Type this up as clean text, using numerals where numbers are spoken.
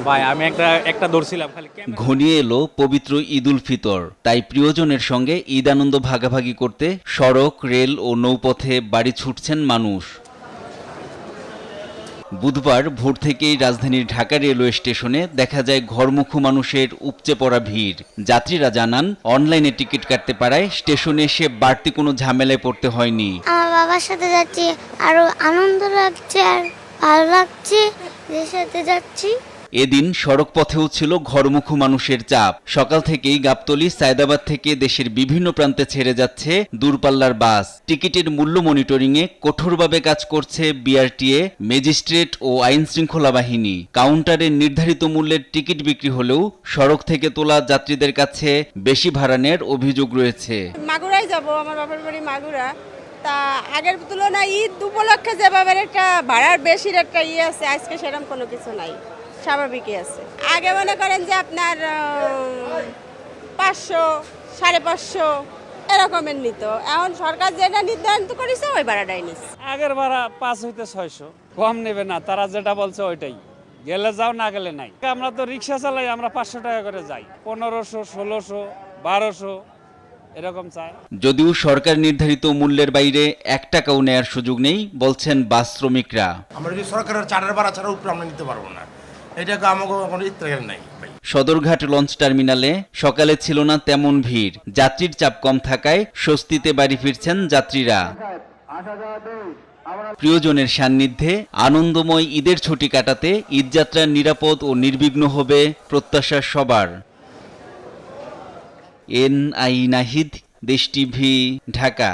ভাই আমি একটা ধরছিলাম খালি ঘনিয়ে এলো পবিত্র ঈদ উল ফিতর, তাই প্রিয়জনের সঙ্গে ঈদ আনন্দ ভাগাভাগি করতে সড়ক, রেল ও নৌপথে বাড়ি ছুটছেন মানুষ। বুধবার ভোর থেকেই রাজধানীর ঢাকা রেলওয়ে স্টেশনে দেখা যায় ঘরমুখো মানুষের উপচে পড়া ভিড়। যাত্রীরা জানান, অনলাইনে টিকিট কাটতে পারায় স্টেশনে এসে বাড়তি কোনো ঝামেলায় পড়তে হয়নি। আমার বাবার সাথে যাচ্ছি, আরো আনন্দ লাগছে আর ভালো লাগছে যে সাথে যাচ্ছি। এদিন সড়ক পথেও ছিল ঘরমুখো মানুষের চাপ। সকাল থেকেই গাবতলী, সায়দাবাদ থেকে দেশের বিভিন্ন প্রান্তে ছেড়ে যাচ্ছে দূরপাল্লার বাস। টিকিটের মূল্য মনিটরিংয়ে কঠোরভাবে কাজ করছে বিআরটিএ, ম্যাজিস্ট্রেট ও আইন শৃঙ্খলা বাহিনী। কাউন্টারে নির্ধারিত মূল্যের টিকিট বিক্রি হলেও সড়ক থেকে তোলা যাত্রীদের কাছে বেশি ভাড়া নেওয়ার অভিযোগ রয়েছে। মাগুরায় যাব, আমার বাবার বাড়ি মাগুরা। তা আগের তুলনায় ঈদ উপলক্ষে যেভাবে একটা ভাড়ার বেশির একটা আছে, আজকে সেরকম কোনো কিছু নাই, স্বাভাবিকই আছে। আগে মনে করেন যে আপনার 500, 550 এরকমের নিত। এখন সরকার যেটা নির্ধারণ করেছে ওই ভাড়াটাই নিচ্ছে। আগের ভাড়া 5 হইতে 600, কম নেবে না, তারা যেটা বলছে ওইটাই। গেলে যাও, না গেলে নাই। আমরা তো রিক্সা চালাই, আমরা 500 টাকা করে যাই। 1500, 1600, 1200 এরকম চাই। যদিও সরকার নির্ধারিত মূল্যের বাইরে 1 টাকাও নেয়ার সুযোগ নেই বলছেন বাস শ্রমিকরা। আমরা যদি সরকারের চার্টার ভাড়া ছাড়া উপরে আমরা নিতে পারবো না, এটাকে আমাকে কোনো ইত্যাদি নাই। সদরঘাট লঞ্চ টার্মিনালে সকালে ছিল না তেমন ভিড়। যাত্রীর চাপ কম থাকায় স্বস্তিতে বাড়ি ফিরছেন যাত্রীরা। প্রিয়জনের সান্নিধ্যে আনন্দময় ঈদের ছুটি কাটাতে ঈদযাত্রা নিরাপদ ও নির্বিঘ্ন হবে প্রত্যাশা সবার। এনআই নাহিদ, দেশ টিভি, ঢাকা।